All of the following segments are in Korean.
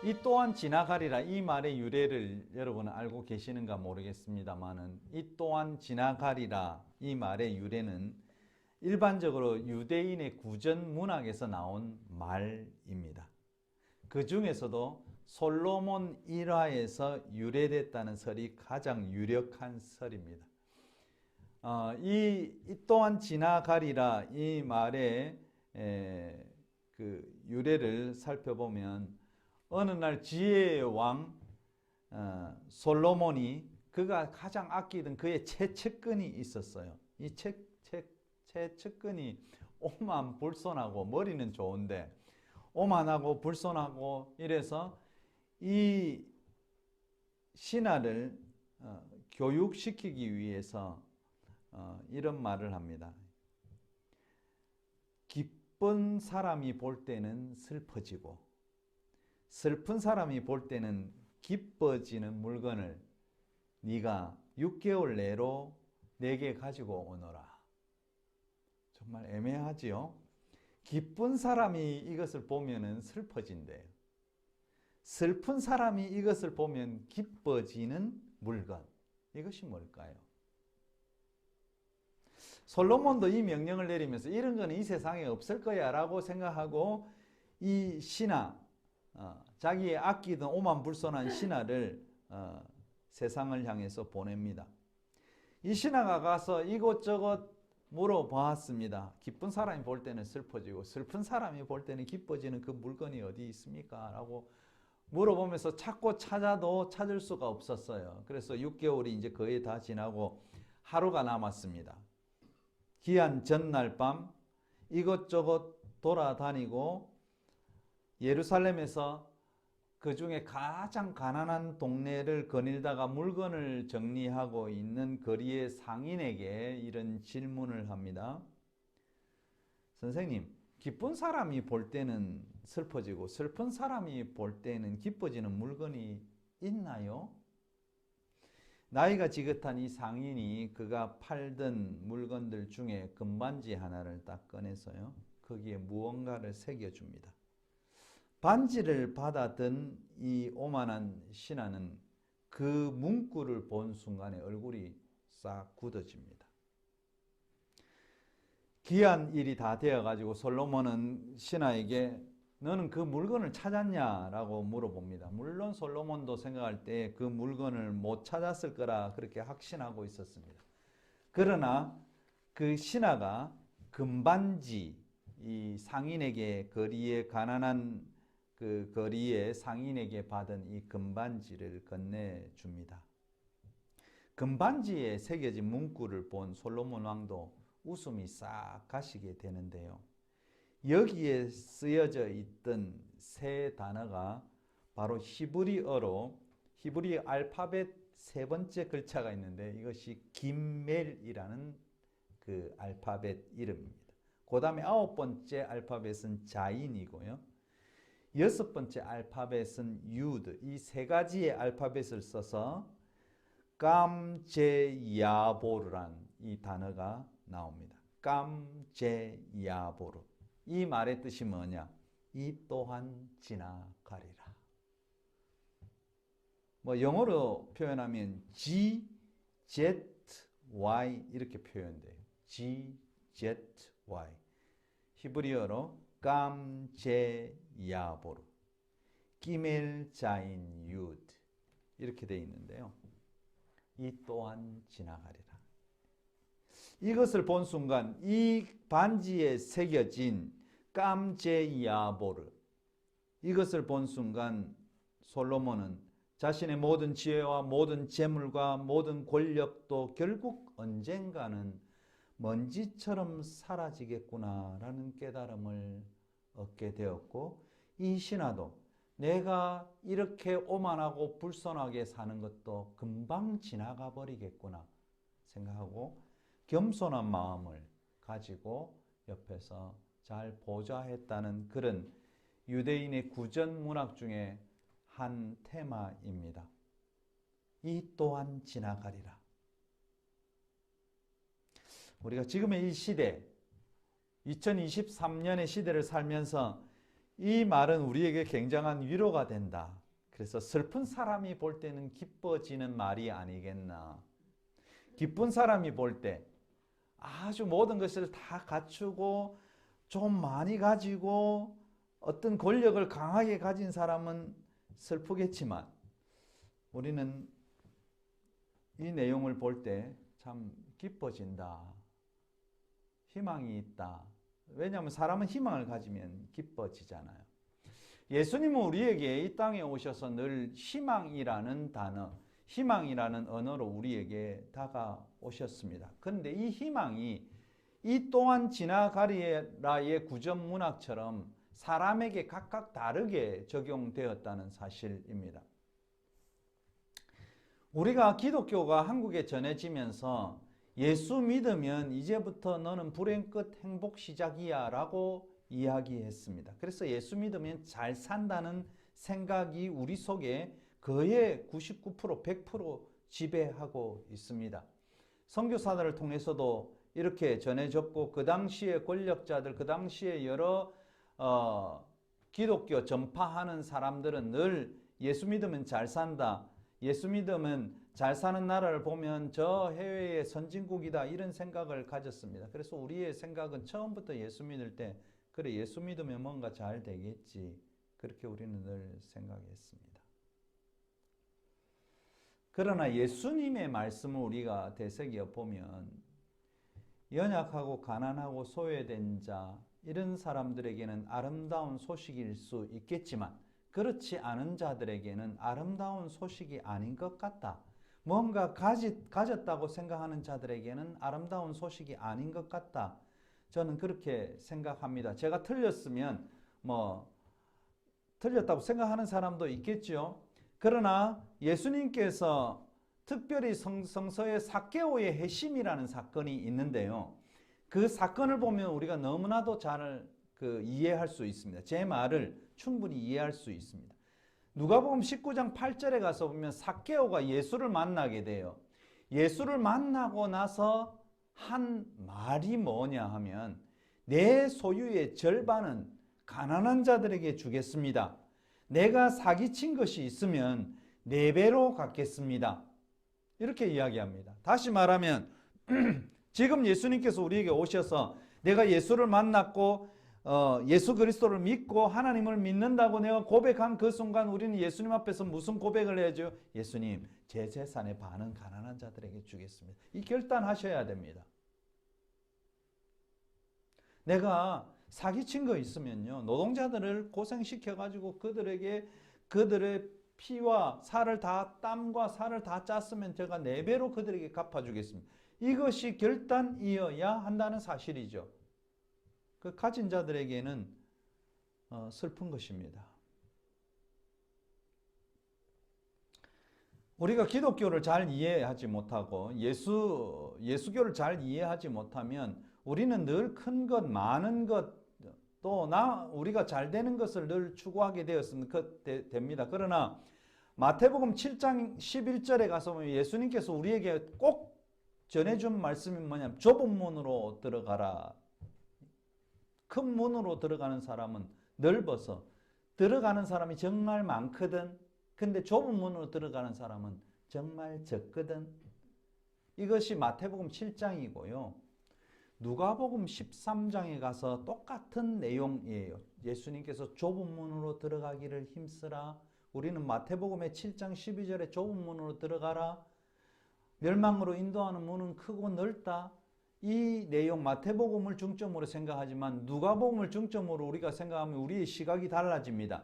이 또한 지나가리라 이 말의 유래를 여러분은 알고 계시는가 모르겠습니다만은 이 또한 지나가리라 이 말의 유래는 일반적으로 유대인의 구전 문학에서 나온 말입니다. 그 중에서도 솔로몬 일화에서 유래됐다는 설이 가장 유력한 설입니다. 이 또한 지나가리라 이 말의 그 유래를 살펴보면 어느 날 지혜의 왕 솔로몬이 그가 가장 아끼던 그의 채측근이 있었어요. 이 채측근이 오만불손하고 머리는 좋은데 오만하고 불손하고 이래서 이 신하를 교육시키기 위해서 이런 말을 합니다. 기쁜 사람이 볼 때는 슬퍼지고 슬픈 사람이 볼 때는 기뻐지는 물건을 네가 6개월 내로 내게 가지고 오너라. 정말 애매하지요? 기쁜 사람이 이것을 보면은 슬퍼진대요. 슬픈 사람이 이것을 보면 기뻐지는 물건. 이것이 뭘까요? 솔로몬도 이 명령을 내리면서 이런 거는 이 세상에 없을 거야 라고 생각하고 이 신하, 자기의 아끼던 오만불손한 신하를 세상을 향해서 보냅니다. 이 신하가 가서 이곳저곳 물어보았습니다. 기쁜 사람이 볼 때는 슬퍼지고 슬픈 사람이 볼 때는 기뻐지는 그 물건이 어디 있습니까? 라고 물어보면서 찾고 찾아도 찾을 수가 없었어요. 그래서 6개월이 이제 거의 다 지나고 하루가 남았습니다. 기한 전날 밤 이것저것 돌아다니고 예루살렘에서 그 중에 가장 가난한 동네를 거닐다가 물건을 정리하고 있는 거리의 상인에게 이런 질문을 합니다. 선생님, 기쁜 사람이 볼 때는 슬퍼지고 슬픈 사람이 볼 때는 기뻐지는 물건이 있나요? 나이가 지긋한 이 상인이 그가 팔던 물건들 중에 금반지 하나를 딱 꺼내서요. 거기에 무언가를 새겨줍니다. 반지를 받아든 이 오만한 신하는 그 문구를 본 순간에 얼굴이 싹 굳어집니다. 귀한 일이 다 되어가지고 솔로몬은 신하에게 너는 그 물건을 찾았냐라고 물어봅니다. 물론 솔로몬도 생각할 때 그 물건을 못 찾았을 거라 그렇게 확신하고 있었습니다. 그러나 그 신하가 금반지, 이 상인에게 거리에 가난한 그 거리에 상인에게 받은 이 금반지를 건네줍니다. 금반지에 새겨진 문구를 본 솔로몬 왕도 웃음이 싹 가시게 되는데요. 여기에 쓰여져 있던 세 단어가 바로 히브리어로 히브리 알파벳 세 번째 글자가 있는데 이것이 김멜이라는 그 알파벳 이름입니다. 그 다음에 9번째 알파벳은 자인이고요. 6번째 알파벳은 유드. 이 세 가지의 알파벳을 써서 깜제야보르란 이 단어가 나옵니다. 깜제야보르. 이 말의 뜻이 뭐냐? 이 또한 지나가리라. 뭐 영어로 표현하면 G, Z, Y 이렇게 표현돼요. G, Z, Y. 히브리어로 깜제야보르, 끼멜자인 유드 이렇게 되어 있는데요. 이 또한 지나가리라. 이것을 본 순간 이 반지에 새겨진 깜제야보르 이것을 본 순간 솔로몬은 자신의 모든 지혜와 모든 재물과 모든 권력도 결국 언젠가는 먼지처럼 사라지겠구나라는 깨달음을 얻게 되었고 이 신하도 내가 이렇게 오만하고 불손하게 사는 것도 금방 지나가 버리겠구나 생각하고 겸손한 마음을 가지고 옆에서 잘 보좌했다는 그런 유대인의 구전 문학 중에 한 테마입니다. 이 또한 지나가리라. 우리가 지금의 이 시대, 2023년의 시대를 살면서 이 말은 우리에게 굉장한 위로가 된다. 그래서 슬픈 사람이 볼 때는 기뻐지는 말이 아니겠나. 기쁜 사람이 볼 때 아주 모든 것을 다 갖추고 좀 많이 가지고 어떤 권력을 강하게 가진 사람은 슬프겠지만 우리는 이 내용을 볼 때 참 기뻐진다. 희망이 있다. 왜냐하면 사람은 희망을 가지면 기뻐지잖아요. 예수님은 우리에게 이 땅에 오셔서 늘 희망이라는 단어, 희망이라는 언어로 우리에게 다가오셨습니다. 그런데 이 희망이 이 또한 지나가리라의 구전 문학처럼 사람에게 각각 다르게 적용되었다는 사실입니다. 우리가 기독교가 한국에 전해지면서 예수 믿으면 이제부터 너는 불행 끝 행복 시작이야 라고 이야기했습니다. 그래서 예수 믿으면 잘 산다는 생각이 우리 속에 거의 99%, 100% 지배하고 있습니다. 선교사들을 통해서도 이렇게 전해졌고 그 당시에 권력자들, 그 당시에 여러 기독교 전파하는 사람들은 늘 예수 믿으면 잘 산다. 예수 믿으면 잘 사는 나라를 보면 저 해외의 선진국이다 이런 생각을 가졌습니다. 그래서 우리의 생각은 처음부터 예수 믿을 때 그래 예수 믿으면 뭔가 잘 되겠지 그렇게 우리는 늘 생각했습니다. 그러나 예수님의 말씀을 우리가 되새겨 보면 연약하고 가난하고 소외된 자 이런 사람들에게는 아름다운 소식일 수 있겠지만 그렇지 않은 자들에게는 아름다운 소식이 아닌 것 같다. 뭔가 가졌다고 생각하는 자들에게는 아름다운 소식이 아닌 것 같다. 저는 그렇게 생각합니다. 제가 틀렸으면 틀렸다고 생각하는 사람도 있겠죠. 그러나 예수님께서 특별히 성서에 삭개오의 회심이라는 사건이 있는데요. 그 사건을 보면 우리가 너무나도 잘 이해할 수 있습니다. 제 말을 충분히 이해할 수 있습니다. 누가복음 19장 8절에 가서 보면 삭개오가 예수를 만나게 돼요. 예수를 만나고 나서 한 말이 뭐냐 하면 내 소유의 절반은 가난한 자들에게 주겠습니다. 내가 사기친 것이 있으면 4배로 갚겠습니다. 이렇게 이야기합니다. 다시 말하면 지금 예수님께서 우리에게 오셔서 내가 예수를 만났고 예수 그리스도를 믿고 하나님을 믿는다고 내가 고백한 그 순간 우리는 예수님 앞에서 무슨 고백을 해야죠? 예수님, 제 재산의 반은 가난한 자들에게 주겠습니다. 이 결단하셔야 됩니다. 내가 사기친 거 있으면요, 노동자들을 고생시켜가지고 그들의 피와 살을 다, 땀과 살을 다 짰으면 제가 4배로 그들에게 갚아주겠습니다. 이것이 결단이어야 한다는 사실이죠. 그 가진 자들에게는 슬픈 것입니다. 우리가 기독교를 잘 이해하지 못하고 예수교를 잘 이해하지 못하면 우리는 늘 큰 것, 많은 것, 또 우리가 잘 되는 것을 늘 추구하게 됩니다. 그러나 마태복음 7장 11절에 가서 보면 예수님께서 우리에게 꼭 전해준 말씀이 뭐냐면 좁은 문으로 들어가라. 큰 문으로 들어가는 사람은 넓어서 들어가는 사람이 정말 많거든. 근데 좁은 문으로 들어가는 사람은 정말 적거든. 이것이 마태복음 7장이고요. 누가복음 13장에 가서 똑같은 내용이에요. 예수님께서 좁은 문으로 들어가기를 힘쓰라. 우리는 마태복음의 7장 12절에 좁은 문으로 들어가라. 멸망으로 인도하는 문은 크고 넓다. 이 내용 마태복음을 중점으로 생각하지만 누가복음을 중점으로 우리가 생각하면 우리의 시각이 달라집니다.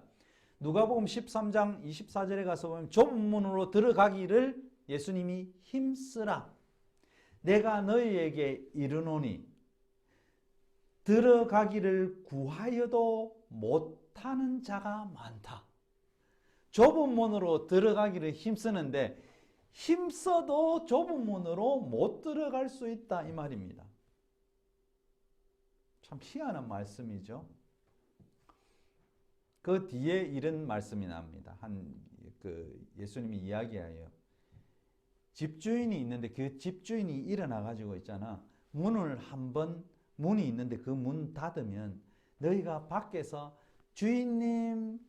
누가복음 13장 24절에 가서 보면 좁은 문으로 들어가기를 예수님이 힘쓰라. 내가 너희에게 이르노니 들어가기를 구하여도 못하는 자가 많다. 좁은 문으로 들어가기를 힘쓰는데 힘써도 좁은 문으로 못 들어갈 수 있다 이 말입니다. 참 희한한 말씀이죠. 그 뒤에 이런 말씀이 나옵니다. 예수님이 이야기해요. 집주인이 있는데 그 집주인이 일어나 가지고 있잖아. 문이 있는데 그 문 닫으면 너희가 밖에서 주인님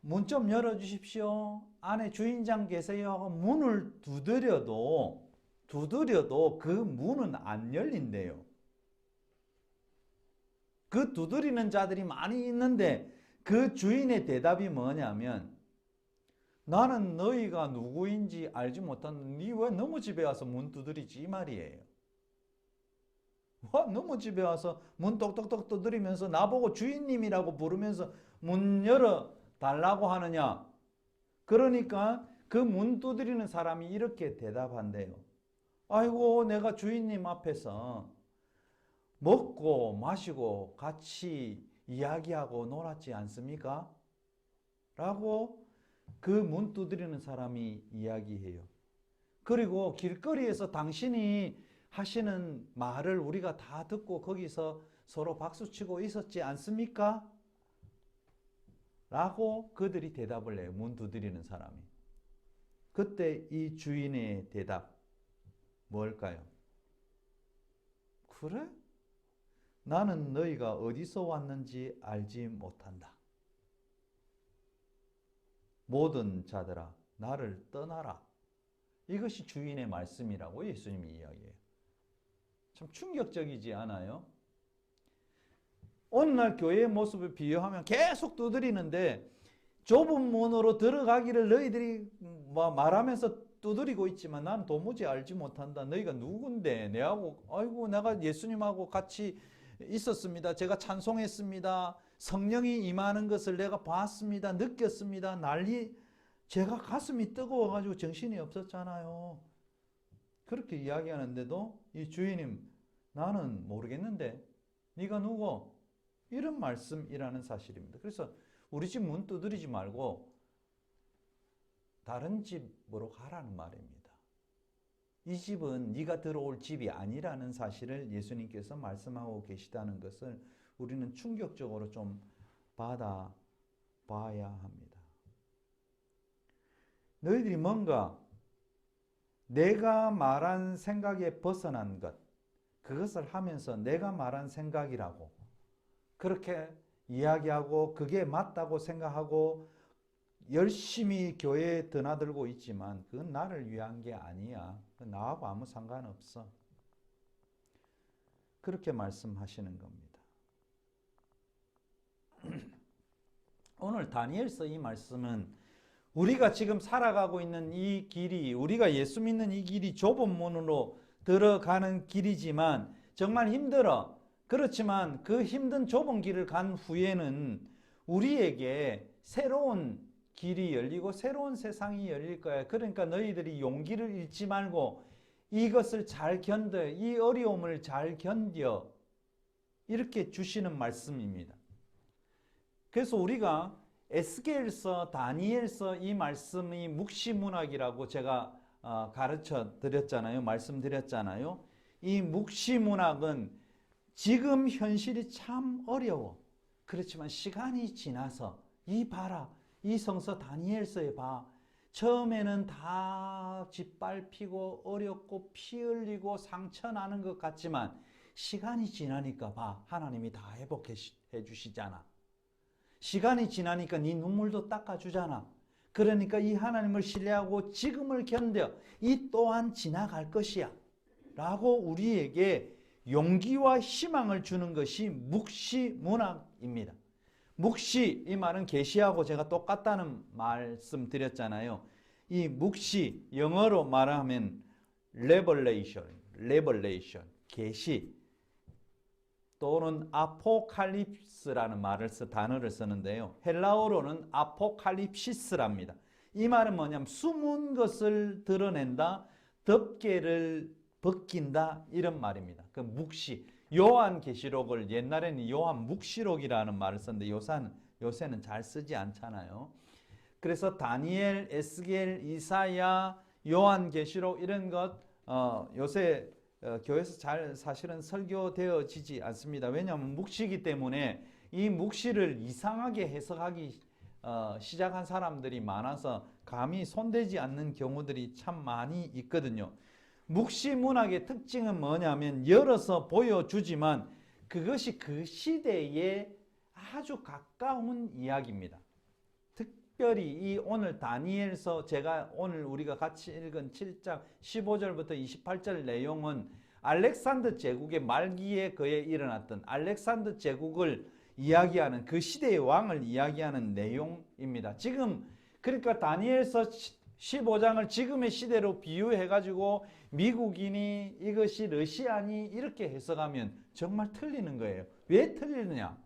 문 좀 열어주십시오. 안에 주인장 계세요 하고 문을 두드려도 그 문은 안 열린대요. 그 두드리는 자들이 많이 있는데 그 주인의 대답이 뭐냐면 나는 너희가 누구인지 알지 못하는데 니 왜 너무 집에 와서 문 두드리지 이 말이에요. 너무 집에 와서 문 똑똑똑 두드리면서 나보고 주인님이라고 부르면서 문 열어 달라고 하느냐. 그러니까 그 문 두드리는 사람이 이렇게 대답한대요. 아이고 내가 주인님 앞에서 먹고 마시고 같이 이야기하고 놀았지 않습니까? 라고 그 문 두드리는 사람이 이야기해요. 그리고 길거리에서 당신이 하시는 말을 우리가 다 듣고 거기서 서로 박수치고 있었지 않습니까? 라고 그들이 대답을 해요. 문 두드리는 사람이. 그때 이 주인의 대답 뭘까요? 그래? 나는 너희가 어디서 왔는지 알지 못한다. 모든 자들아 나를 떠나라. 이것이 주인의 말씀이라고 예수님이 이야기해요. 참 충격적이지 않아요? 오늘날 교회의 모습을 비유하면 계속 두드리는데 좁은 문으로 들어가기를 너희들이 말하면서 두드리고 있지만 난 도무지 알지 못한다. 너희가 누군데? 내가 예수님하고 같이 있었습니다. 제가 찬송했습니다. 성령이 임하는 것을 내가 봤습니다. 느꼈습니다. 제가 가슴이 뜨거워가지고 정신이 없었잖아요. 그렇게 이야기하는데도 이 주인님 나는 모르겠는데 네가 누구? 이런 말씀이라는 사실입니다. 그래서 우리 집 문 두드리지 말고 다른 집으로 가라는 말입니다. 이 집은 네가 들어올 집이 아니라는 사실을 예수님께서 말씀하고 계시다는 것을 우리는 충격적으로 좀 받아봐야 합니다. 너희들이 뭔가 내가 말한 생각에 벗어난 것, 그것을 하면서 내가 말한 생각이라고 그렇게 이야기하고 그게 맞다고 생각하고 열심히 교회에 드나들고 있지만 그건 나를 위한 게 아니야. 나하고 아무 상관없어. 그렇게 말씀하시는 겁니다. 오늘 다니엘서 이 말씀은 우리가 지금 살아가고 있는 이 길이, 우리가 예수 믿는 이 길이 좁은 문으로 들어가는 길이지만 정말 힘들어. 그렇지만 그 힘든 좁은 길을 간 후에는 우리에게 새로운 길이 열리고 새로운 세상이 열릴 거야. 그러니까 너희들이 용기를 잃지 말고 이것을 잘 견뎌, 이 어려움을 잘 견뎌. 이렇게 주시는 말씀입니다. 그래서 우리가 에스겔서, 다니엘서 이 말씀이 묵시문학이라고 제가 가르쳐 드렸잖아요. 말씀드렸잖아요. 이 묵시문학은 지금 현실이 참 어려워. 그렇지만 시간이 지나서 이 성서 다니엘서에 봐. 처음에는 다 짓밟히고 어렵고 피 흘리고 상처 나는 것 같지만 시간이 지나니까 봐. 하나님이 다 회복해 주시잖아. 시간이 지나니까 네 눈물도 닦아주잖아. 그러니까 이 하나님을 신뢰하고 지금을 견뎌. 이 또한 지나갈 것이야. 라고 우리에게 용기와 희망을 주는 것이 묵시문학입니다. 묵시, 이 말은 계시하고 제가 똑같다는 말씀 드렸잖아요. 이 묵시, 영어로 말하면 revelation, 계시 또는 아포칼립스라는 단어를 쓰는데요. 헬라어로는 아포칼립시스랍니다. 이 말은 뭐냐면 숨은 것을 드러낸다, 덮개를 벗긴다 이런 말입니다. 그 묵시, 요한계시록을 옛날에는 요한 묵시록이라는 말을 썼는데 요새는 잘 쓰지 않잖아요. 그래서 다니엘, 에스겔, 이사야, 요한계시록 이런 것 요새 교회에서 잘 사실은 설교되어지지 않습니다. 왜냐하면 묵시이기 때문에 이 묵시를 이상하게 해석하기 시작한 사람들이 많아서 감히 손대지 않는 경우들이 참 많이 있거든요. 묵시 문학의 특징은 뭐냐면 열어서 보여주지만 그것이 그 시대에 아주 가까운 이야기입니다. 특별히 이 오늘 다니엘서 제가 오늘 우리가 같이 읽은 7장 15절부터 28절 내용은 알렉산더 제국의 말기에 그에 일어났던 알렉산더 제국을 이야기하는 그 시대의 왕을 이야기하는 내용입니다. 지금 그러니까 다니엘서 15장을 지금의 시대로 비유해 가지고 미국인이 이것이 러시아니 이렇게 해석하면 정말 틀리는 거예요. 왜 틀리느냐?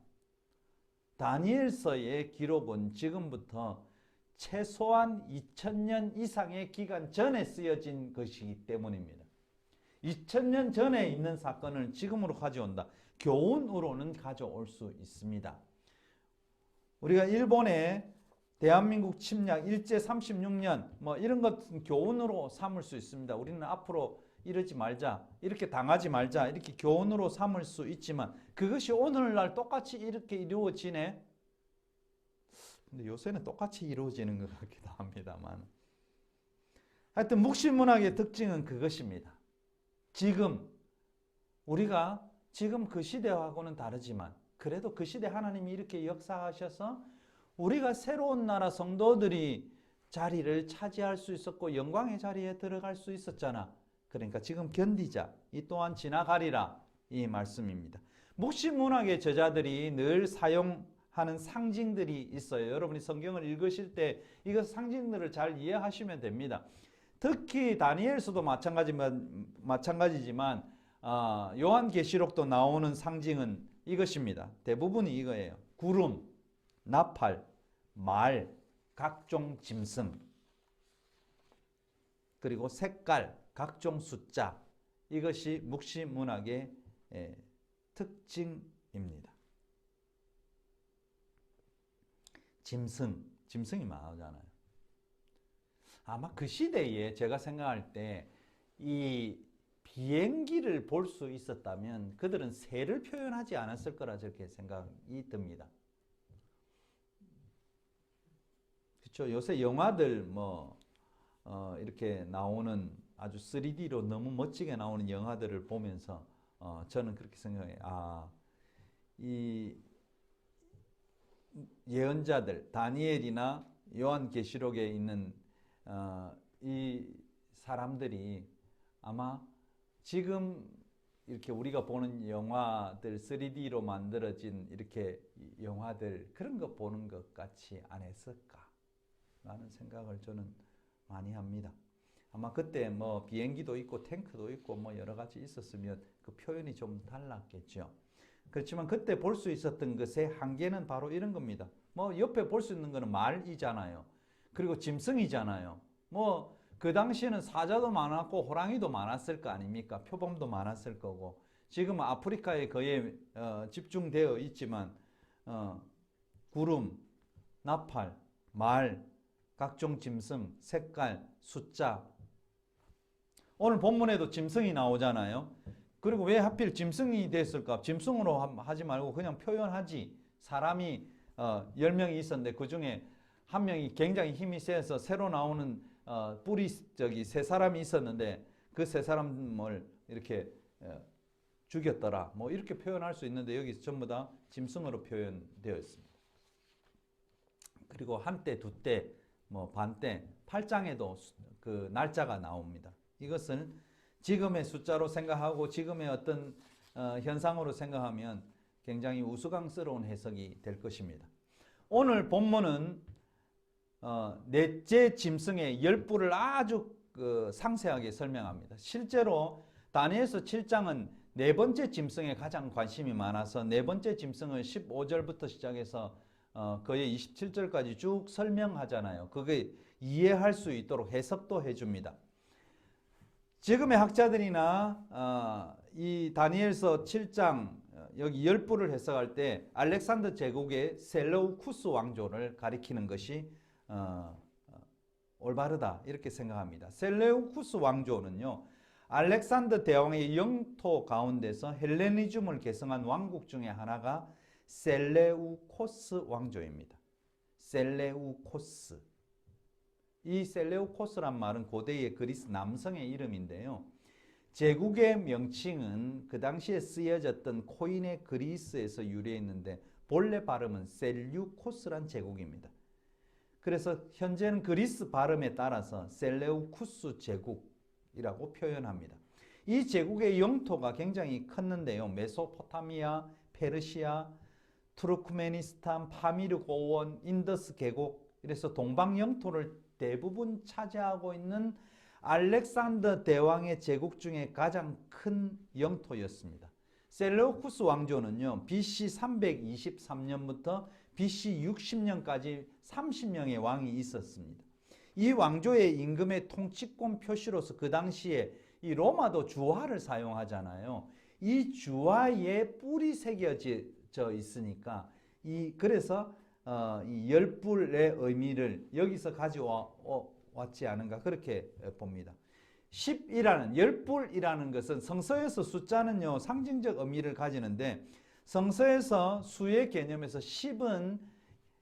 다니엘서의 기록은 지금부터 최소한 2000년 이상의 기간 전에 쓰여진 것이기 때문입니다. 2000년 전에 있는 사건을 지금으로 가져온다. 교훈으로는 가져올 수 있습니다. 우리가 일본의 대한민국 침략 일제 36년 뭐 이런 것은 교훈으로 삼을 수 있습니다. 우리는 앞으로 이러지 말자, 이렇게 당하지 말자, 이렇게 교훈으로 삼을 수 있지만 그것이 오늘날 똑같이 이렇게 이루어지네? 근데 요새는 똑같이 이루어지는 것 같기도 합니다만 하여튼 묵시문학의 특징은 그것입니다. 지금 우리가 지금 그 시대하고는 다르지만 그래도 그 시대 하나님이 이렇게 역사하셔서 우리가 새로운 나라 성도들이 자리를 차지할 수 있었고 영광의 자리에 들어갈 수 있었잖아. 그러니까 지금 견디자. 이 또한 지나가리라. 이 말씀입니다. 묵시문학의 저자들이 늘 사용하는 상징들이 있어요. 여러분이 성경을 읽으실 때 이것 상징들을 잘 이해하시면 됩니다. 특히 다니엘서도 마찬가지지만 요한계시록도 나오는 상징은 이것입니다. 대부분이 이거예요. 구름, 나팔, 말, 각종 짐승, 그리고 색깔, 각종 숫자. 이것이 묵시문학의 특징입니다. 짐승이 많잖아요. 아마 그 시대에 제가 생각할 때 이 비행기를 볼 수 있었다면 그들은 새를 표현하지 않았을 거라 저렇게 생각이 듭니다. 그렇죠? 요새 영화들 이렇게 나오는 아주 3D로 너무 멋지게 나오는 영화들을 보면서 저는 그렇게 생각해요. 이 예언자들 다니엘이나 요한계시록에 있는 이 사람들이 아마 지금 이렇게 우리가 보는 영화들 3D로 만들어진 이렇게 영화들 그런 거 보는 것 같이 안 했을까 라는 생각을 저는 많이 합니다. 아마 그때 뭐 비행기도 있고 탱크도 있고 뭐 여러 가지 있었으면 그 표현이 좀 달랐겠죠. 그렇지만 그때 볼 수 있었던 것의 한계는 바로 이런 겁니다. 뭐 옆에 볼 수 있는 거는 말이잖아요. 그리고 짐승이잖아요. 뭐 그 당시에는 사자도 많았고 호랑이도 많았을 거 아닙니까? 표범도 많았을 거고. 지금 아프리카에 거의 집중되어 있지만 구름, 나팔, 말, 각종 짐승, 색깔, 숫자. 오늘 본문에도 짐승이 나오잖아요. 그리고 왜 하필 짐승이 됐을까? 짐승으로 하지 말고 그냥 표현하지. 사람이 10명이 있었는데 그 중에 한 명이 굉장히 힘이 세서 새로 나오는 세 사람이 있었는데 그 세 사람을 이렇게 죽였더라. 뭐 이렇게 표현할 수 있는데 여기 전부 다 짐승으로 표현되어 있습니다. 그리고 한때, 두때, 뭐 반때, 8장에도 그 날짜가 나옵니다. 이것을 지금의 숫자로 생각하고 지금의 어떤 현상으로 생각하면 굉장히 우스꽝스러운 해석이 될 것입니다. 오늘 본문은 넷째 짐승의 열부를 아주 상세하게 설명합니다. 실제로 다니엘서 7장은 네 번째 짐승에 가장 관심이 많아서 네 번째 짐승을 15절부터 시작해서 거의 27절까지 쭉 설명하잖아요. 그게 이해할 수 있도록 해석도 해줍니다. 지금의 학자들이나 이 다니엘서 7장 여기 열부를 해석할 때 알렉산더 제국의 셀레우쿠스 왕조를 가리키는 것이 올바르다 이렇게 생각합니다. 셀레우쿠스 왕조는요 알렉산더 대왕의 영토 가운데서 헬레니즘을 계승한 왕국 중에 하나가 셀레우코스 왕조입니다. 셀레우코스. 이 셀레우코스란 말은 고대의 그리스 남성의 이름인데요. 제국의 명칭은 그 당시에 쓰여졌던 코인의 그리스에서 유래했는데 본래 발음은 셀류코스란 제국입니다. 그래서 현재는 그리스 발음에 따라서 셀레우쿠스 제국이라고 표현합니다. 이 제국의 영토가 굉장히 컸는데요. 메소포타미아, 페르시아, 투르크메니스탄, 파미르 고원, 인더스 계곡, 이래서 동방 영토를 대부분 차지하고 있는 알렉산더 대왕의 제국 중에 가장 큰 영토였습니다. 셀레우쿠스 왕조는요, BC 323년부터 BC 60년까지 30명의 왕이 있었습니다. 이 왕조의 임금의 통치권 표시로서 그 당시에 이 로마도 주화를 사용하잖아요. 이 주화에 뿔이 새겨져 있으니까 그래서 이 열뿔의 의미를 여기서 가져왔지 않은가 그렇게 봅니다. 10이라는 열뿔이라는 것은 성서에서 숫자는요 상징적 의미를 가지는데 성서에서 수의 개념에서 10은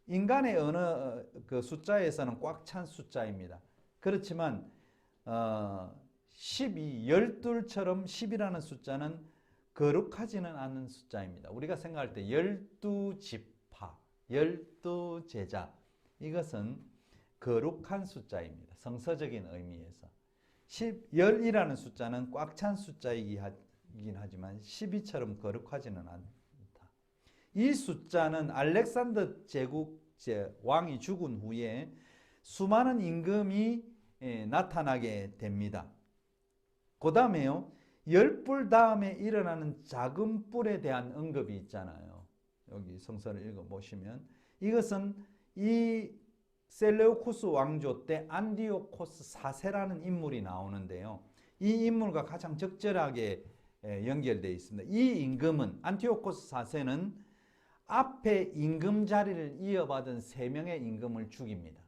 인간의 어느 그 숫자에서는 꽉 찬 숫자입니다. 그렇지만 12, 12처럼 10이라는 숫자는 거룩하지는 않은 숫자입니다. 우리가 생각할 때 12지파, 12제자 이것은 거룩한 숫자입니다. 성서적인 의미에서. 10이라는 숫자는 꽉 찬 숫자이긴 하지만 12처럼 거룩하지는 않다. 이 숫자는 알렉산더 제국 왕이 죽은 후에 수많은 임금이 나타나게 됩니다. 그 다음에요. 열뿔 다음에 일어나는 작은 뿔에 대한 언급이 있잖아요. 여기 성서를 읽어보시면 이것은 이 셀레우쿠스 왕조 때 안디오코스 4세라는 인물이 나오는데요. 이 인물과 가장 적절하게 연결되어 있습니다. 이 임금은 안티오코스 4세는 앞에 임금 자리를 이어받은 3명의 임금을 죽입니다.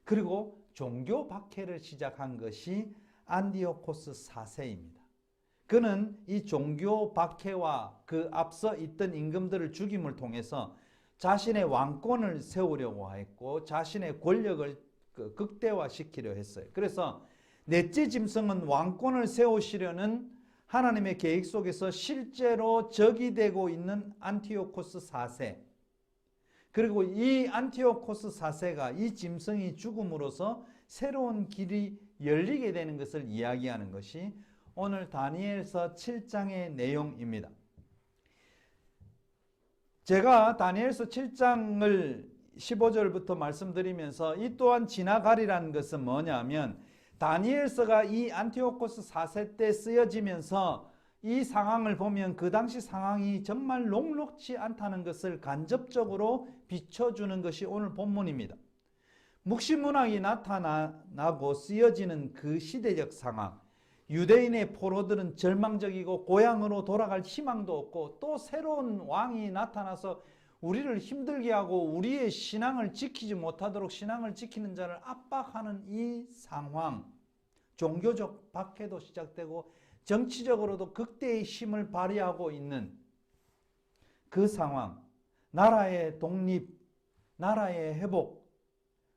그리고 종교 박해를 시작한 것이 안디오코스 4세입니다. 그는 이 종교 박해와 그 앞서 있던 임금들을 죽임을 통해서 자신의 왕권을 세우려고 했고 자신의 권력을 극대화시키려 했어요. 그래서 넷째 짐승은 왕권을 세우시려는 하나님의 계획 속에서 실제로 적이 되고 있는 안티오코스 4세, 그리고 이 안티오코스 4세가 이 짐승이 죽음으로써 새로운 길이 열리게 되는 것을 이야기하는 것이 오늘 다니엘서 7장의 내용입니다. 제가 다니엘서 7장을 15절부터 말씀드리면서 이 또한 지나가리라는 것은 뭐냐면 다니엘서가 이 안티오코스 4세 때 쓰여지면서 이 상황을 보면 그 당시 상황이 정말 녹록지 않다는 것을 간접적으로 비춰주는 것이 오늘 본문입니다. 묵시문학이 나타나고 쓰여지는 그 시대적 상황, 유대인의 포로들은 절망적이고 고향으로 돌아갈 희망도 없고 또 새로운 왕이 나타나서 우리를 힘들게 하고 우리의 신앙을 지키지 못하도록 신앙을 지키는 자를 압박하는 이 상황, 종교적 박해도 시작되고 정치적으로도 극대의 힘을 발휘하고 있는 그 상황, 나라의 독립, 나라의 회복,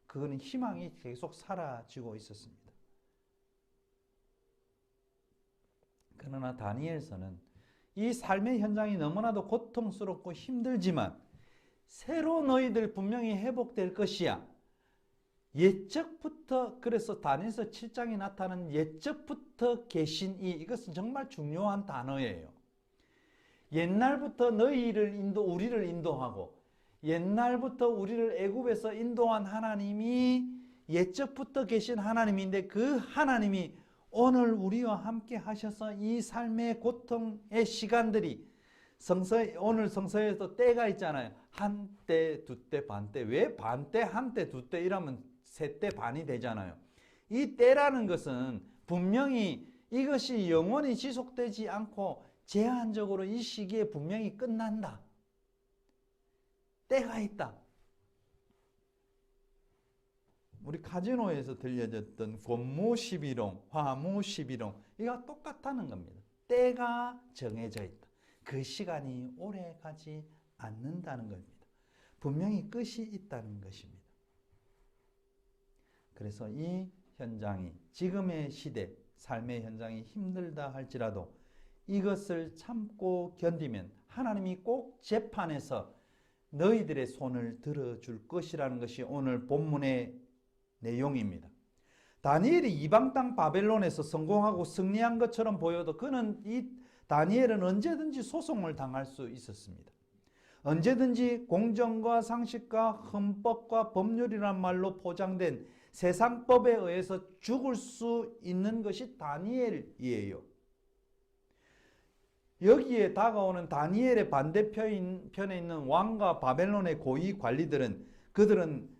그거는 희망이 계속 사라지고 있었습니다. 그러나 다니엘서는 이 삶의 현장이 너무나도 고통스럽고 힘들지만 새로 너희들 분명히 회복될 것이야. 예적부터, 그래서 다니엘서 7장에 나타나는 예적부터 계신 이것은 정말 중요한 단어예요. 옛날부터 우리를 인도하고 옛날부터 우리를 애굽에서 인도한 하나님이 예적부터 계신 하나님인데 그 하나님이 오늘 우리와 함께 하셔서 이 삶의 고통의 시간들이 오늘 성서에도 때가 있잖아요. 한때, 두때, 반때. 왜 반때, 한때, 두때 이러면 세때 반이 되잖아요. 이 때라는 것은 분명히 이것이 영원히 지속되지 않고 제한적으로 이 시기에 분명히 끝난다. 때가 있다. 우리 카지노에서 들려졌던 권무 11홍, 화무 11홍 이거 똑같다는 겁니다. 때가 정해져 있다. 그 시간이 오래 가지 않는다는 겁니다. 분명히 끝이 있다는 것입니다. 그래서 이 현장이 지금의 시대, 삶의 현장이 힘들다 할지라도 이것을 참고 견디면 하나님이 꼭 재판에서 너희들의 손을 들어줄 것이라는 것이 오늘 본문의 내용입니다. 다니엘이 이방 땅 바벨론에서 성공하고 승리한 것처럼 보여도 이 다니엘은 언제든지 소송을 당할 수 있었습니다. 언제든지 공정과 상식과 헌법과 법률이란 말로 포장된 세상법에 의해서 죽을 수 있는 것이 다니엘이에요. 여기에 다가오는 다니엘의 반대편에 있는 왕과 바벨론의 고위 관리들은 그들은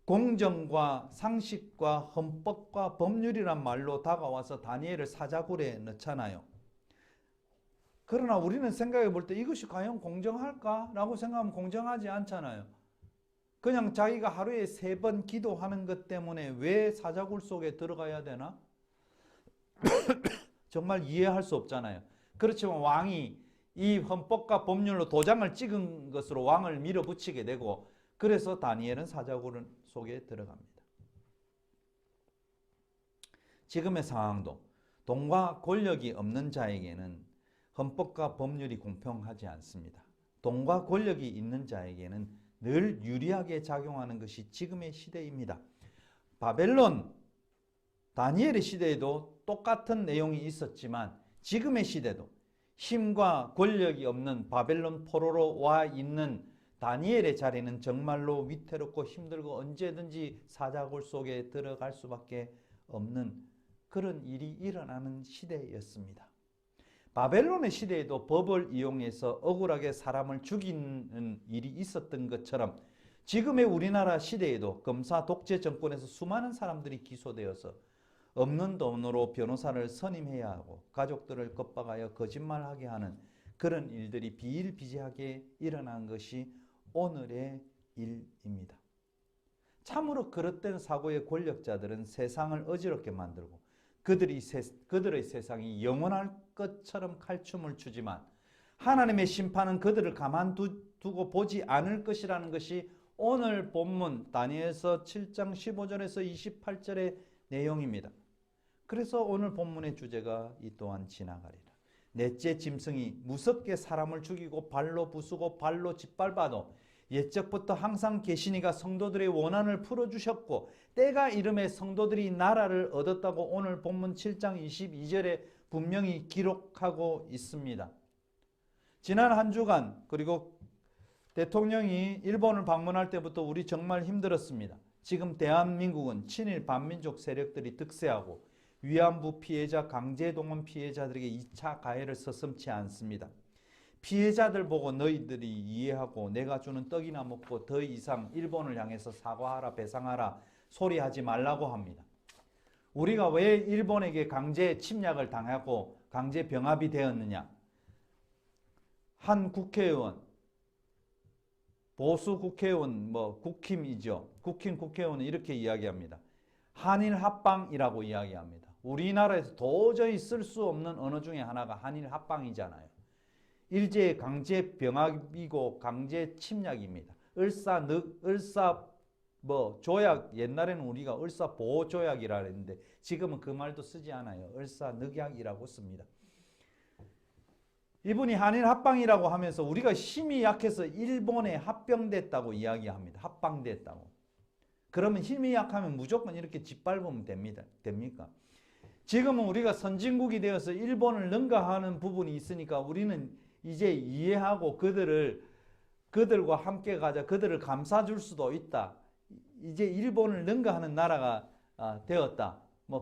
공정과 상식과 헌법과 법률이란 말로 다가와서 다니엘을 사자굴에 넣잖아요. 그러나 우리는 생각해 볼 때 이것이 과연 공정할까라고 생각하면 공정하지 않잖아요. 그냥 자기가 하루에 3번 기도하는 것 때문에 왜 사자굴 속에 들어가야 되나? 정말 이해할 수 없잖아요. 그렇지만 왕이 이 헌법과 법률로 도장을 찍은 것으로 왕을 밀어붙이게 되고 그래서 다니엘은 사자굴 속에 들어갑니다. 지금의 상황도 돈과 권력이 없는 자에게는 헌법과 법률이 공평하지 않습니다. 돈과 권력이 있는 자에게는 늘 유리하게 작용하는 것이 지금의 시대입니다. 바벨론, 다니엘의 시대에도 똑같은 내용이 있었지만 지금의 시대도 힘과 권력이 없는 바벨론 포로로 와 있는 다니엘의 자리는 정말로 위태롭고 힘들고 언제든지 사자굴 속에 들어갈 수밖에 없는 그런 일이 일어나는 시대였습니다. 바벨론의 시대에도 법을 이용해서 억울하게 사람을 죽이는 일이 있었던 것처럼 지금의 우리나라 시대에도 검사 독재 정권에서 수많은 사람들이 기소되어서 없는 돈으로 변호사를 선임해야 하고 가족들을 겁박하여 거짓말하게 하는 그런 일들이 비일비재하게 일어난 것이 오늘의 일입니다. 참으로 그릇된 사고의 권력자들은 세상을 어지럽게 만들고 그들의 세상이 영원할 것처럼 칼춤을 추지만 하나님의 심판은 그들을 가만두고 보지 않을 것이라는 것이 오늘 본문 다니엘서 7장 15절에서 28절의 내용입니다. 그래서 오늘 본문의 주제가 이 또한 지나가리라. 넷째 짐승이 무섭게 사람을 죽이고 발로 부수고 발로 짓밟아도 옛적부터 항상 계시니가 성도들의 원한을 풀어주셨고 때가 이름에 성도들이 나라를 얻었다고 오늘 본문 7장 22절에 분명히 기록하고 있습니다. 지난 한 주간 그리고 대통령이 일본을 방문할 때부터 우리 정말 힘들었습니다. 지금 대한민국은 친일 반민족 세력들이 득세하고 위안부 피해자, 강제동원 피해자들에게 2차 가해를 서슴지 않습니다. 피해자들 보고 너희들이 이해하고 내가 주는 떡이나 먹고 더 이상 일본을 향해서 사과하라 배상하라 소리하지 말라고 합니다. 우리가 왜 일본에게 강제 침략을 당하고 강제 병합이 되었느냐? 한 국회의원, 보수 국회의원, 국힘이죠. 국힘 국회의원은 이렇게 이야기합니다. 한일 합방이라고 이야기합니다. 우리나라에서 도저히 쓸 수 없는 언어 중에 하나가 한일 합방이잖아요. 일제의 강제 병합이고 강제 침략입니다. 조약, 옛날에는 우리가 을사보호조약이라 했는데 지금은 그 말도 쓰지 않아요. 을사늑약이라고 씁니다. 이분이 한일 합방이라고 하면서 우리가 힘이 약해서 일본에 합병됐다고 이야기합니다. 합방됐다고. 그러면 힘이 약하면 무조건 이렇게 짓밟으면 됩니까? 지금은 우리가 선진국이 되어서 일본을 능가하는 부분이 있으니까 우리는 이제 이해하고 그들과 함께 가자. 그들을 감싸줄 수도 있다. 이제 일본을 능가하는 나라가 되었다.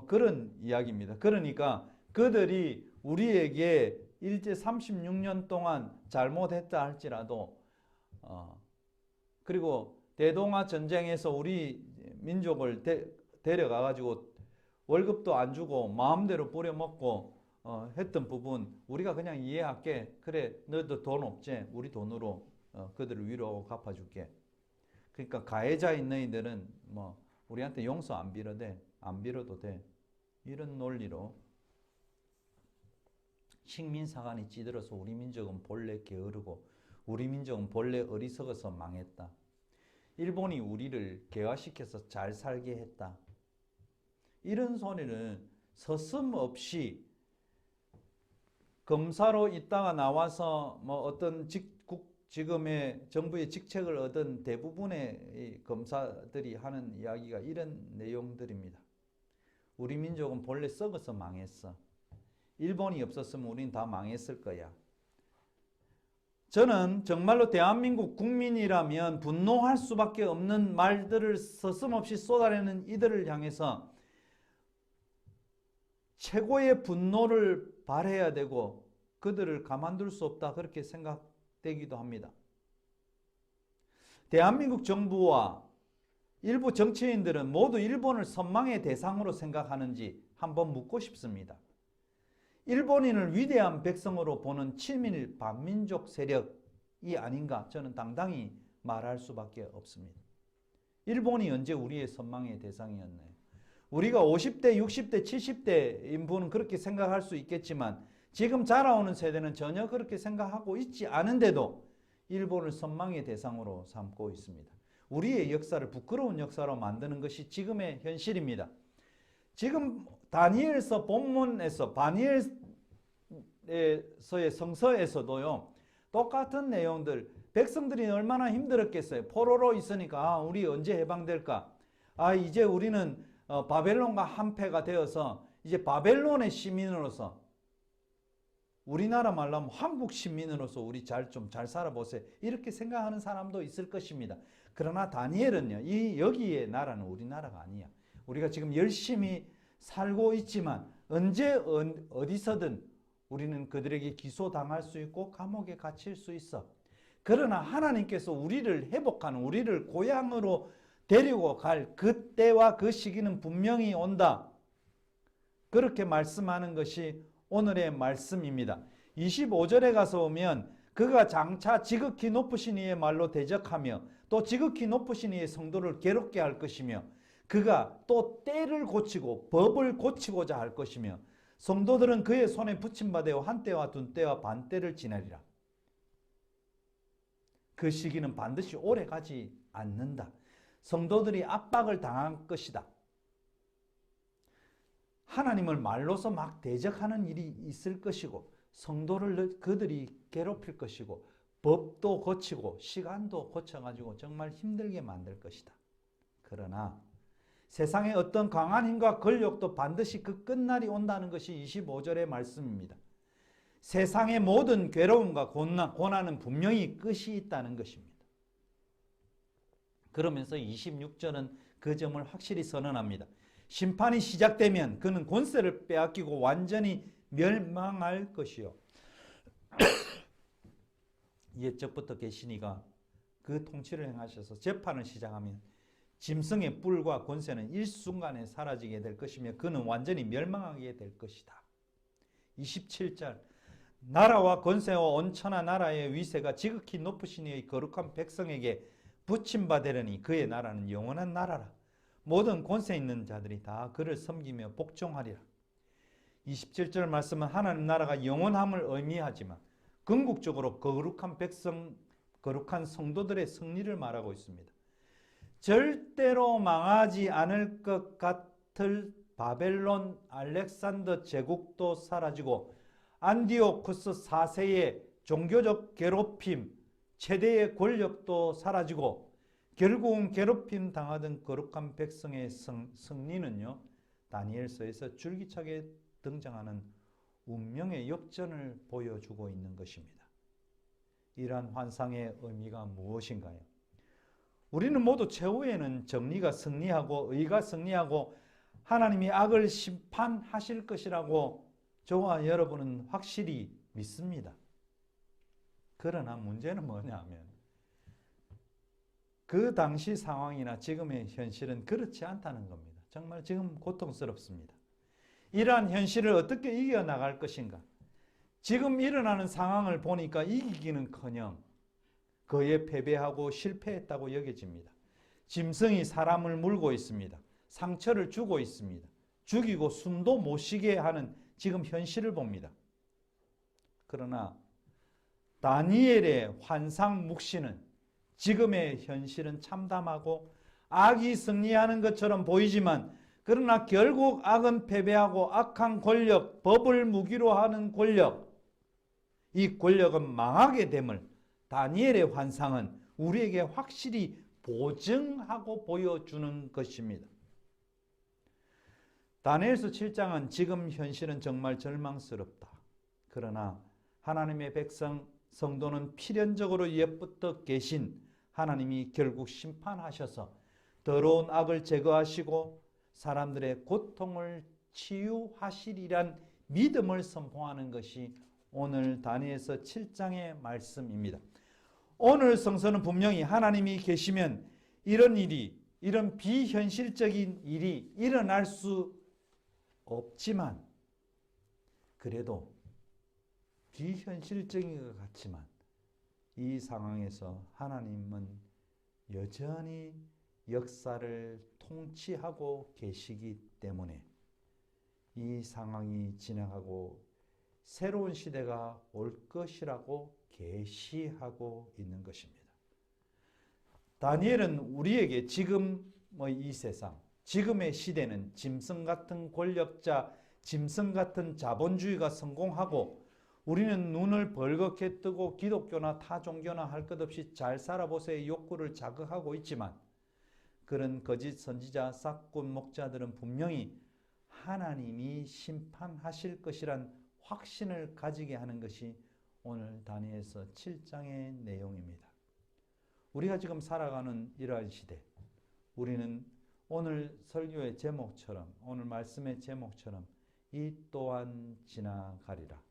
그런 이야기입니다. 그러니까 그들이 우리에게 일제 36년 동안 잘못했다 할지라도 그리고 대동아 전쟁에서 우리 민족을 데려가 가지고 월급도 안 주고 마음대로 부려먹고 했던 부분 우리가 그냥 이해할게. 그래 너도 돈 없지? 우리 돈으로 그들을 위로하고 갚아줄게. 그러니까 가해자인 너희들은 우리한테 용서 안 빌어도 돼. 이런 논리로 식민사관이 찌들어서 우리 민족은 본래 게으르고 우리 민족은 본래 어리석어서 망했다. 일본이 우리를 개화시켜서 잘 살게 했다. 이런 소리는 서슴없이 검사로 있다가 나와서 뭐 어떤 지금의 정부의 직책을 얻은 대부분의 이 검사들이 하는 이야기가 이런 내용들입니다. 우리 민족은 본래 썩어서 망했어. 일본이 없었으면 우린 다 망했을 거야. 저는 정말로 대한민국 국민이라면 분노할 수밖에 없는 말들을 서슴없이 쏟아내는 이들을 향해서 최고의 분노를 발해야 되고 그들을 가만둘 수 없다, 그렇게 생각되기도 합니다. 대한민국 정부와 일부 정치인들은 모두 일본을 선망의 대상으로 생각하는지 한번 묻고 싶습니다. 일본인을 위대한 백성으로 보는 친일 반민족 세력이 아닌가 저는 당당히 말할 수밖에 없습니다. 일본이 언제 우리의 선망의 대상이었나요? 우리가 50대, 60대, 70대 인부는 그렇게 생각할 수 있겠지만 지금 자라오는 세대는 전혀 그렇게 생각하고 있지 않은데도 일본을 선망의 대상으로 삼고 있습니다. 우리의 역사를 부끄러운 역사로 만드는 것이 지금의 현실입니다. 지금 다니엘서 본문에서 다니엘서의 성서에서도요, 똑같은 내용들, 백성들이 얼마나 힘들었겠어요. 포로로 있으니까 우리 언제 해방될까? 이제 우리는 바벨론과 한패가 되어서 이제 바벨론의 시민으로서, 우리나라 말로 하면 한국 시민으로서 우리 좀 잘 살아보세요, 이렇게 생각하는 사람도 있을 것입니다. 그러나 다니엘은요, 여기의 나라는 우리나라가 아니야. 우리가 지금 열심히 살고 있지만 언제 어디서든 우리는 그들에게 기소당할 수 있고 감옥에 갇힐 수 있어. 그러나 하나님께서 우리를 회복하는, 우리를 고향으로 데리고 갈 그때와 그 시기는 분명히 온다, 그렇게 말씀하는 것이 오늘의 말씀입니다. 25절에 가서 보면 그가 장차 지극히 높으신 이의 말로 대적하며 또 지극히 높으신 이의 성도를 괴롭게 할 것이며 그가 또 때를 고치고 법을 고치고자 할 것이며 성도들은 그의 손에 붙임받아 한때와 둔때와 반때를 지내리라. 그 시기는 반드시 오래 가지 않는다. 성도들이 압박을 당할 것이다. 하나님을 말로서 막 대적하는 일이 있을 것이고 성도를 그들이 괴롭힐 것이고 법도 고치고 시간도 고쳐가지고 정말 힘들게 만들 것이다. 그러나 세상의 어떤 강한 힘과 권력도 반드시 그 끝날이 온다는 것이 25절의 말씀입니다. 세상의 모든 괴로움과 고난은 분명히 끝이 있다는 것입니다. 그러면서 26절은 그 점을 확실히 선언합니다. 심판이 시작되면 그는 권세를 빼앗기고 완전히 멸망할 것이요. 옛적부터 계시니가 그 통치를 행하셔서 재판을 시작하면 짐승의 뿔과 권세는 일순간에 사라지게 될 것이며 그는 완전히 멸망하게 될 것이다. 27절, 나라와 권세와 온천한 나라의 위세가 지극히 높으신 이의 거룩한 백성에게 붙임받으려니 그의 나라는 영원한 나라라. 모든 권세 있는 자들이 다 그를 섬기며 복종하리라. 27절 말씀은 하나님 나라가 영원함을 의미하지만 궁극적으로 거룩한 백성, 거룩한 성도들의 승리를 말하고 있습니다. 절대로 망하지 않을 것 같을 바벨론 알렉산더 제국도 사라지고 안디오쿠스 4세의 종교적 괴롭힘, 최대의 권력도 사라지고 결국은 괴롭힘 당하던 거룩한 백성의 승리는요, 다니엘서에서 줄기차게 등장하는 운명의 역전을 보여주고 있는 것입니다. 이러한 환상의 의미가 무엇인가요? 우리는 모두 최후에는 정의가 승리하고 의가 승리하고 하나님이 악을 심판하실 것이라고 저와 여러분은 확실히 믿습니다. 그러나 문제는 뭐냐면 그 당시 상황이나 지금의 현실은 그렇지 않다는 겁니다. 정말 지금 고통스럽습니다. 이러한 현실을 어떻게 이겨나갈 것인가? 지금 일어나는 상황을 보니까 이기기는커녕 거의 패배하고 실패했다고 여겨집니다. 짐승이 사람을 물고 있습니다. 상처를 주고 있습니다. 죽이고 숨도 못 쉬게 하는 지금 현실을 봅니다. 그러나 다니엘의 환상 묵시는 지금의 현실은 참담하고 악이 승리하는 것처럼 보이지만 그러나 결국 악은 패배하고 악한 권력, 법을 무기로 하는 권력, 이 권력은 망하게 됨을 다니엘의 환상은 우리에게 확실히 보증하고 보여주는 것입니다. 다니엘서 7장은 지금 현실은 정말 절망스럽다. 그러나 하나님의 백성 성도는 필연적으로 옛부터 계신 하나님이 결국 심판하셔서 더러운 악을 제거하시고 사람들의 고통을 치유하시리란 믿음을 선포하는 것이 오늘 다니엘서 7장의 말씀입니다. 오늘 성서는 분명히 하나님이 계시면 이런 일이, 이런 비현실적인 일이 일어날 수 없지만, 그래도 비현실적인 것 같지만 이 상황에서 하나님은 여전히 역사를 통치하고 계시기 때문에 이 상황이 지나가고 새로운 시대가 올 것이라고 계시하고 있는 것입니다. 다니엘은 우리에게 지금 이 세상, 지금의 시대는 짐승 같은 권력자, 짐승 같은 자본주의가 성공하고 우리는 눈을 벌겋게 뜨고 기독교나 타 종교나 할 것 없이 잘 살아보세요 욕구를 자극하고 있지만, 그런 거짓 선지자, 싹군 목자들은 분명히 하나님이 심판하실 것이란 확신을 가지게 하는 것이 오늘 다니엘서 7장의 내용입니다. 우리가 지금 살아가는 이러한 시대, 우리는 오늘 설교의 제목처럼, 오늘 말씀의 제목처럼 이 또한 지나가리라.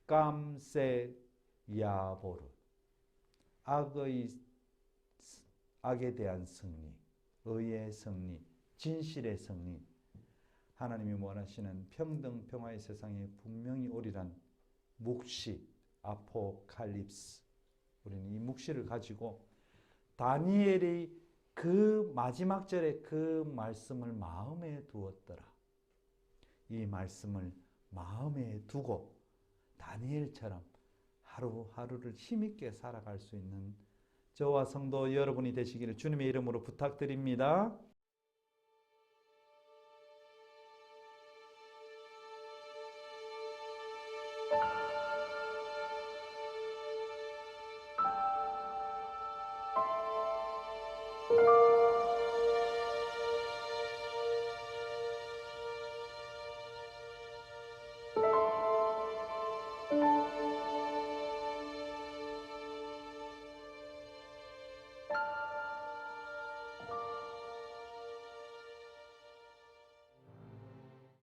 깜세 야보르, 악에 대한 승리, 의의 승리, 진실의 승리, 하나님이 원하시는 평등 평화의 세상에 분명히 오리란 묵시, 아포칼립스. 우리는 이 묵시를 가지고 다니엘이 그 마지막 절에 그 말씀을 마음에 두었더라. 이 말씀을 마음에 두고 다니엘처럼 하루하루를 힘있게 살아갈 수 있는 저와 성도 여러분이 되시기를 주님의 이름으로 부탁드립니다.